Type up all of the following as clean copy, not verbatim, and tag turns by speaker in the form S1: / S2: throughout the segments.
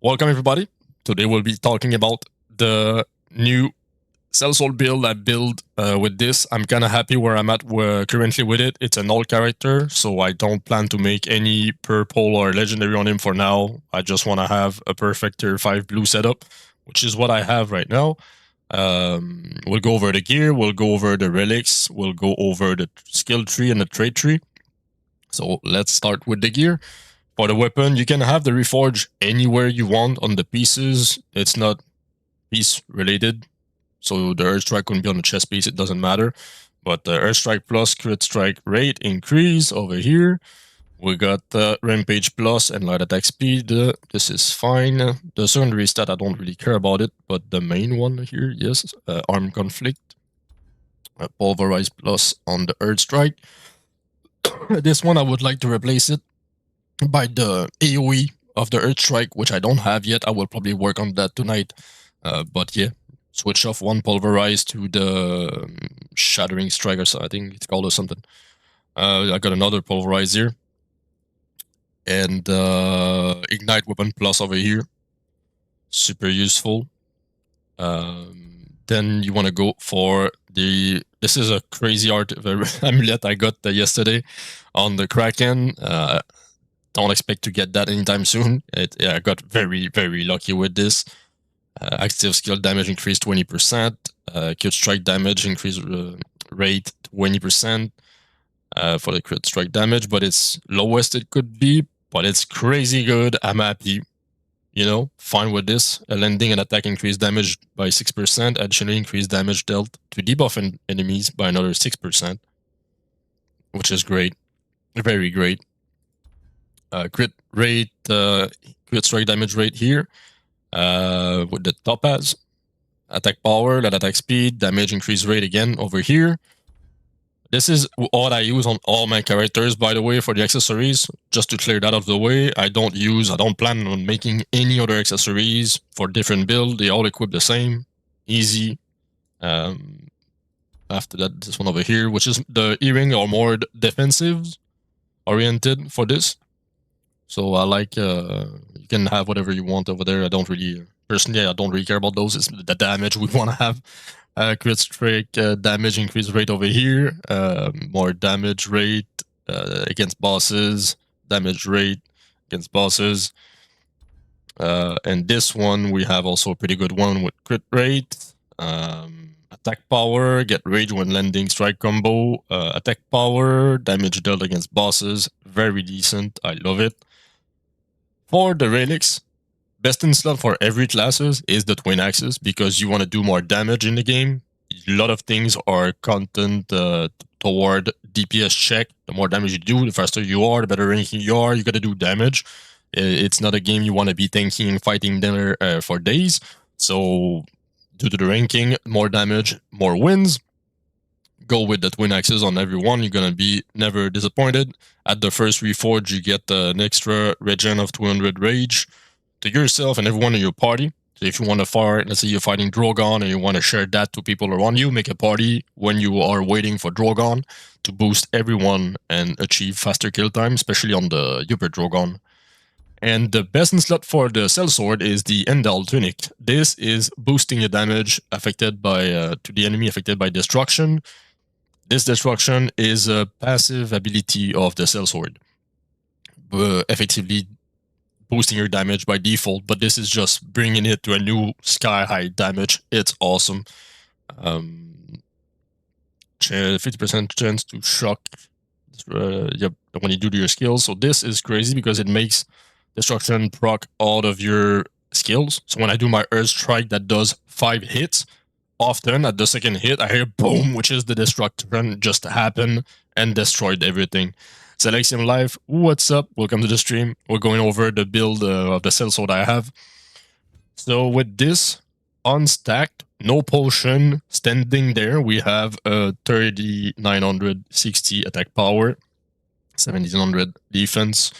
S1: Welcome everybody. Today we'll be talking about the new Sellsword build I built with this. I'm kind of happy where I'm at currently with it. It's an old character, so I don't plan to make any purple or legendary on him for now. I just want to have a perfect tier 5 blue setup, which is what I have right now. We'll go over the gear, we'll go over the relics, we'll go over the skill tree and the trait tree. So let's start with the gear. For the weapon, you can have the reforge anywhere you want on the pieces. It's not piece related. So the Earth Strike can be on the chest piece, it doesn't matter. But the Earth Strike plus crit strike rate increase over here. We got Rampage plus and light attack speed. This is fine. The secondary stat, I don't really care about it. But the main one here, yes, Armed Conflict. Pulverize plus on the Earth Strike. This one, I would like to replace it by the AoE of the Earth Strike, which I don't have yet. I will probably work on that tonight. But yeah, switch off one Pulverize to the Shattering Strike, or so I think it's called, or something. I got another Pulverize here. And Ignite Weapon Plus over here. Super useful. Then you want to go for the... This is a crazy art amulet I got yesterday on the Kraken. Don't expect to get that anytime soon. I got very, very lucky with this. Active skill damage increased 20%. Crit strike damage increase rate 20% for the crit strike damage, but it's lowest it could be, but it's crazy good. I'm happy. You know, fine with this. Landing and attack increased damage by 6%. Additionally, increased damage dealt to debuff enemies by another 6%, which is great. Very great. Crit rate, crit strike damage rate here with the topaz. Attack power, that attack speed, damage increase rate again over here. This is what I use on all my characters, by the way, for the accessories. Just to clear that out of the way, I don't plan on making any other accessories for different build. They all equip the same. Easy. After that, this one over here, which is the earring, or more defensive oriented for this. So I like, you can have whatever you want over there. Personally, I don't really care about those. It's the damage we want to have. Crit strike damage increase rate over here. More damage rate against bosses. Damage rate against bosses. And this one, we have also a pretty good one with crit rate. Attack power, get rage when landing strike combo. Attack power, damage dealt against bosses. Very decent. I love it. For the relics, best in slot for every classes is the twin axis, because you want to do more damage in the game. A lot of things are content toward DPS check. The more damage you do, the faster you are, the better ranking you are. You got to do damage. It's not a game you want to be tanking and fighting there for days. So due to the ranking, more damage, more wins. Go with the twin axis on everyone. You're going to be never disappointed. At the first reforge, you get an extra regen of 200 rage to yourself and everyone in your party. So if you want to fight, let's say you're fighting Drogon and you want to share that to people around you, make a party when you are waiting for Drogon to boost everyone and achieve faster kill time, especially on the Uber Drogon. And the best in slot for the Sellsword is the Endal Tunic. This is boosting the damage affected by to the enemy affected by destruction. This destruction is a passive ability of the Sellsword, effectively boosting your damage by default, but this is just bringing it to a new sky-high damage. It's awesome. 50% chance to shock when you do your skills. So this is crazy because it makes destruction proc all of your skills. So when I do my Earth Strike that does 5 hits, often at the second hit, I hear boom, which is the destruction just happened and destroyed everything. Selection Live, what's up? Welcome to the stream. We're going over the build of the Sellsword I have. So with this, unstacked, no potion, standing there, we have a 3960 attack power, 1700 defense,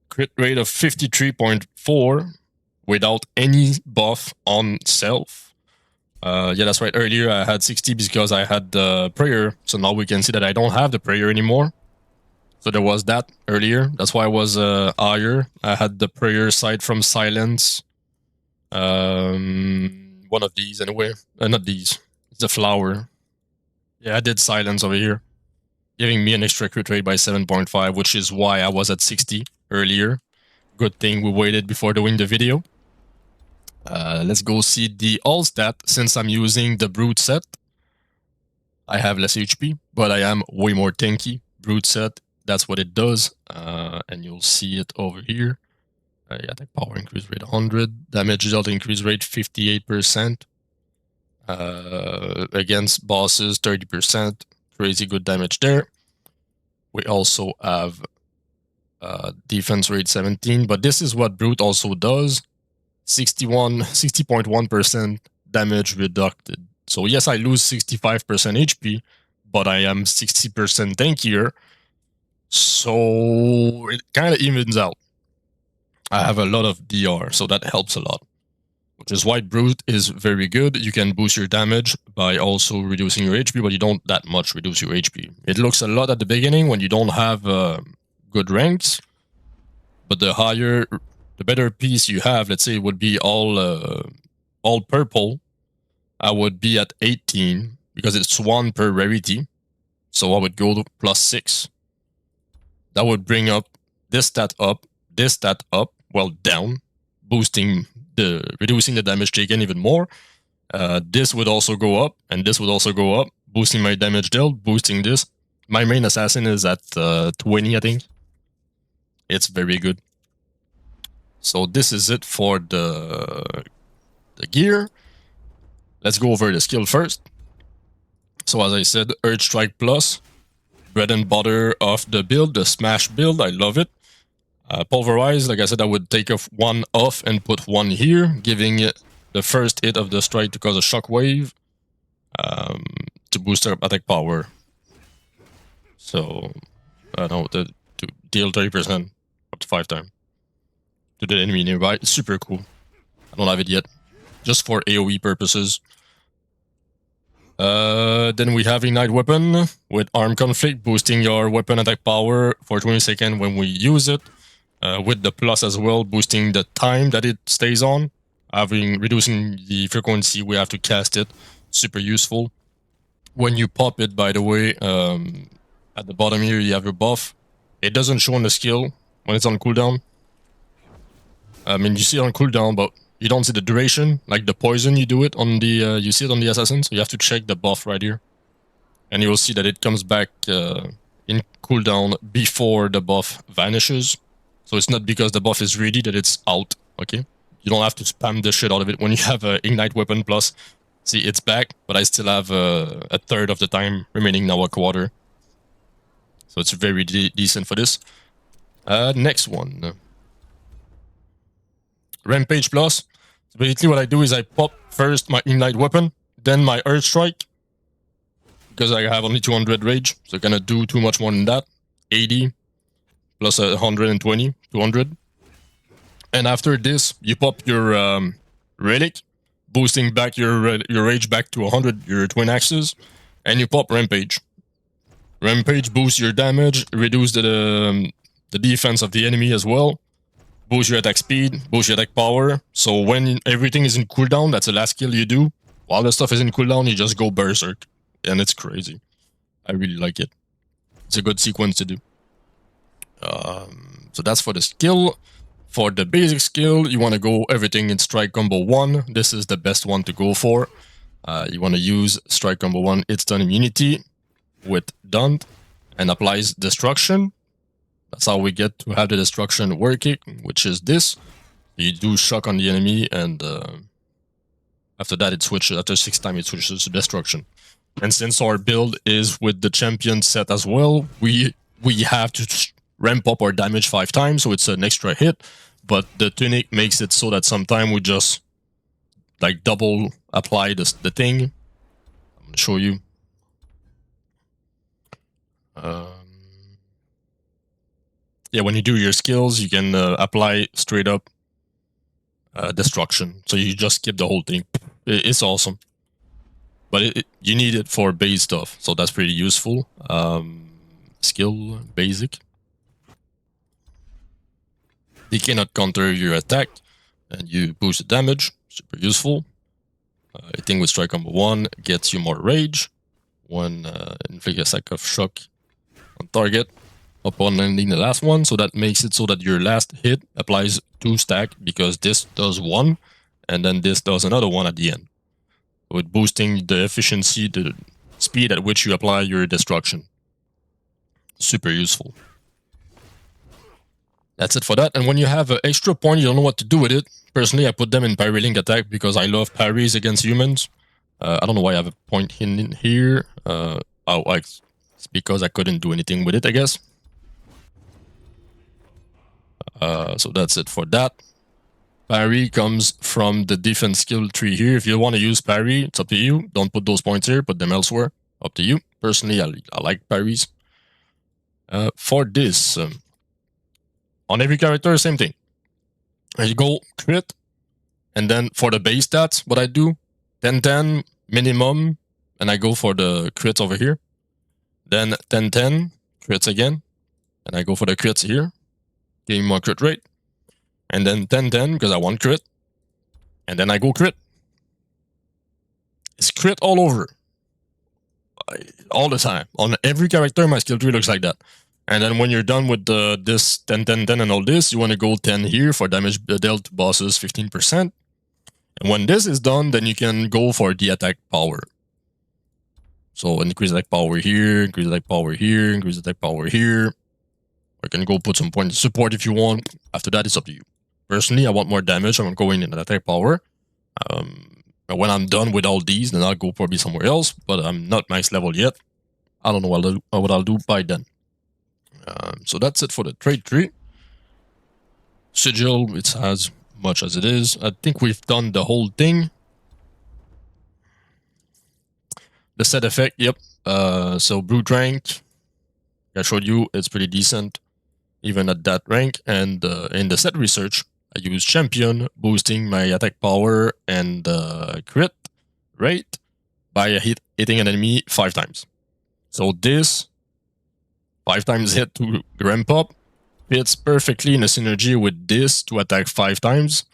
S1: crit rate of 53.4 without any buff on self. Yeah, that's right. Earlier I had 60 because I had the prayer. So now we can see that I don't have the prayer anymore. So there was that earlier. That's why I was higher. I had the prayer side from silence One of these anyway. Not these. It's a flower. Yeah, I did silence over here, giving me an extra crit rate by 7.5, which is why I was at 60 earlier. Good thing we waited before doing the video. Let's go see the all stat. Since I'm using the brute set, I have less HP, but I am way more tanky. Brute set, that's what it does. And you'll see it over here. Yeah, attack power increase rate 100. Damage dealt increase rate 58%. Against bosses 30%. Crazy good damage there. We also have defense rate 17, but this is what brute also does. 60.1% damage reducted. So yes, I lose 65% HP, but I am 60% tankier. So it kind of evens out. I have a lot of DR, so that helps a lot. Which is why brute is very good. You can boost your damage by also reducing your HP, but you don't that much reduce your HP. It looks a lot at the beginning when you don't have good ranks, but the better piece you have, let's say it would be all purple, I would be at 18 because it's 1 per rarity. So I would go to +6. That would bring up this stat up, well, down, reducing the damage taken even more. This would also go up, and this would also go up, boosting my damage dealt, boosting this. My main assassin is at 20, I think. It's very good. So this is it for the gear. Let's go over the skill first. So as I said, Earth Strike Plus, bread and butter of the build, the smash build, I love it. Pulverize, like I said, I would take one off and put one here, giving it the first hit of the strike to cause a shockwave to boost our attack power. So, I don't know, to deal 30% up to 5 times to the enemy nearby. It's super cool. I don't have it yet, just for AoE purposes. Then we have Ignite Weapon with Arm Conflict, boosting your weapon attack power for 20 seconds when we use it. With the plus as well, boosting the time that it stays on, reducing the frequency we have to cast it. Super useful. When you pop it, by the way, at the bottom here you have your buff. It doesn't show on the skill when it's on cooldown. I mean, you see it on cooldown, but you don't see the duration. Like the poison, you do it on the you see it on the assassin, so you have to check the buff right here, and you will see that it comes back in cooldown before the buff vanishes. So it's not because the buff is ready that it's out, okay? You don't have to spam the shit out of it when you have an Ignite Weapon plus. See, it's back, but I still have a third of the time remaining, now a quarter. So it's very decent for this. Next one. Rampage Plus. So basically what I do is I pop first my Ignite Weapon, then my Earth Strike. Because I have only 200 rage, so I cannot do too much more than that. 80. Plus 120, 200. And after this, you pop your Relic, boosting back your rage back to 100, your twin axes, and you pop Rampage. Rampage boosts your damage, reduce the defense of the enemy as well, boost your attack speed, boost your attack power. So when everything is in cooldown, that's the last skill you do. While the stuff is in cooldown, you just go berserk. And it's crazy. I really like it. It's a good sequence to do. So that's for the skill. For the basic skill, you want to go everything in Strike Combo 1. This is the best one to go for. You want to use Strike Combo 1, it's done immunity with Dunt and applies destruction. That's how we get to have the destruction working, which is this. You do shock on the enemy, and after that it switches, after 6 times it switches to destruction. And since our build is with the champion set as well, we have to ramp up our damage 5 times, so it's an extra hit. But the tunic makes it so that sometimes we just like double apply the thing. I'm gonna show you. Yeah, when you do your skills, you can apply straight up destruction. So you just skip the whole thing. It's awesome. But you need it for base stuff, so that's pretty useful. Skill, basic. They cannot counter your attack, and you boost the damage. Super useful. Hitting with strike combo 1 gets you more rage. One inflict a sack of shock on target upon landing the last one, so that makes it so that your last hit applies 2 stack because this does 1 and then this does another 1 at the end. So it's boosting the efficiency, the speed at which you apply your destruction. Super useful. That's it for that. And when you have an extra point, you don't know what to do with it. Personally, I put them in parry link attack because I love parries against humans. I don't know why I have a point in here. It's because I couldn't do anything with it, I guess. So that's it for that. Parry comes from the defense skill tree here. If you want to use parry, it's up to you. Don't put those points here, put them elsewhere. Up to you. Personally, I like parries. For this, on every character, same thing. You go crit, and then for the base stats, what I do, 10-10 minimum, and I go for the crits over here. Then 10-10, crits again, and I go for the crits here, getting more crit rate. And then 10-10, because I want crit, and then I go crit. It's crit all over. All the time. On every character, my skill tree looks like that. And then when you're done with this 10-10-10 and all this, you want to go 10 here for damage dealt to bosses 15%. And when this is done, then you can go for the attack power. So increase attack power here, increase attack power here, increase attack power here. Or you can go put some point of support if you want. After that, it's up to you. Personally, I want more damage. I'm going in attack power. When I'm done with all these, then I'll go probably somewhere else. But I'm not max level yet. I don't know what I'll do by then. So that's it for the trade tree. Sigil, it's as much as it is. I think we've done the whole thing. The set effect, yep. So brute rank, I showed you, it's pretty decent, even at that rank. And in the set research, I use champion, boosting my attack power and crit rate by hitting an enemy 5 times. So this 5 times hit to ramp up fits perfectly in a synergy with this to attack 5 times.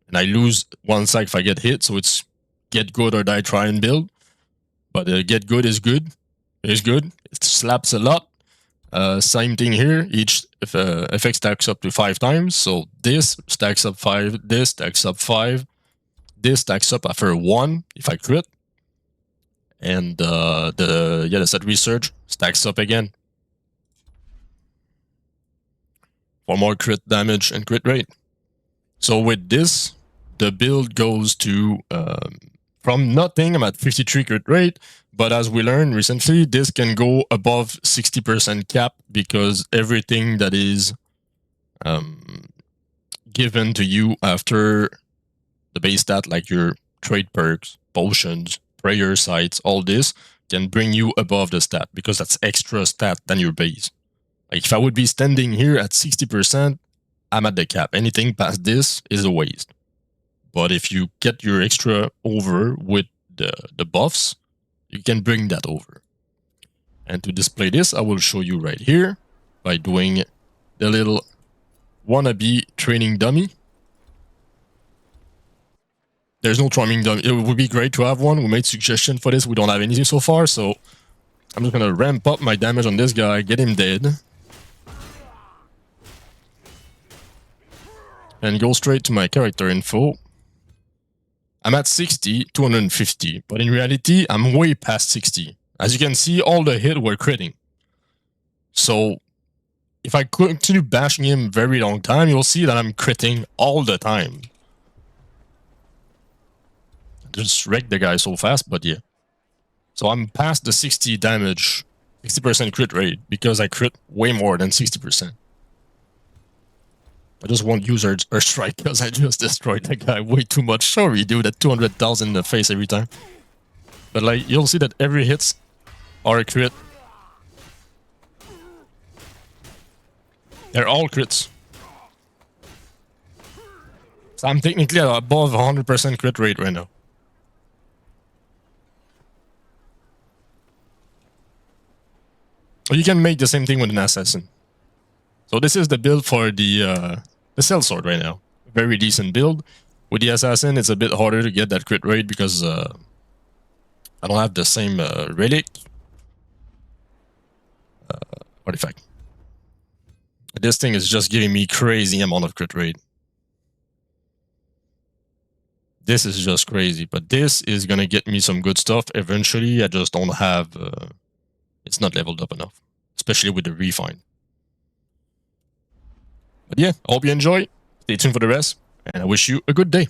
S1: And I lose 1 sec if I get hit, so it's get good or die try and build. But get good is good. It's good. It slaps a lot. Same thing here. Each effect stacks up to 5 times. So this stacks up 5. This stacks up 5. This stacks up after 1 if I crit. And the set research stacks up again for more crit damage and crit rate. So with this, the build goes to from nothing. I'm at 53 crit rate, but as we learned recently, this can go above 60% cap because everything that is given to you after the base stat, like your trade perks, potions, prayer sites, all this can bring you above the stat because that's extra stat than your base. Like if I would be standing here at 60%, I'm at the cap. Anything past this is a waste. But if you get your extra over with the buffs, you can bring that over. And to display this, I will show you right here by doing the little wannabe training dummy. There's no training dummy. It would be great to have one. We made suggestion for this. We don't have anything so far, so I'm just gonna ramp up my damage on this guy, get him dead, and go straight to my character info. I'm at 60, 250, but in reality, I'm way past 60. As you can see, all the hits were critting. So if I continue bashing him very long time, you'll see that I'm critting all the time. Just wreck the guy so fast, but yeah. So I'm past the 60 damage, 60% crit rate, because I crit way more than 60%. I just won't use Earth Strike because I just destroyed that guy way too much. Sorry, dude, at 200,000 in the face every time. But like, you'll see that every hits are a crit. They're all crits. So I'm technically above 100% crit rate right now. Or you can make the same thing with an assassin. So this is the build for the Sellsword right now. Very decent build. With the assassin, it's a bit harder to get that crit rate because I don't have the same relic artifact. This thing is just giving me crazy amount of crit rate. This is just crazy, but this is gonna get me some good stuff eventually. I just don't have. It's not leveled up enough, especially with the refine. But yeah, I hope you enjoy. Stay tuned for the rest, and I wish you a good day.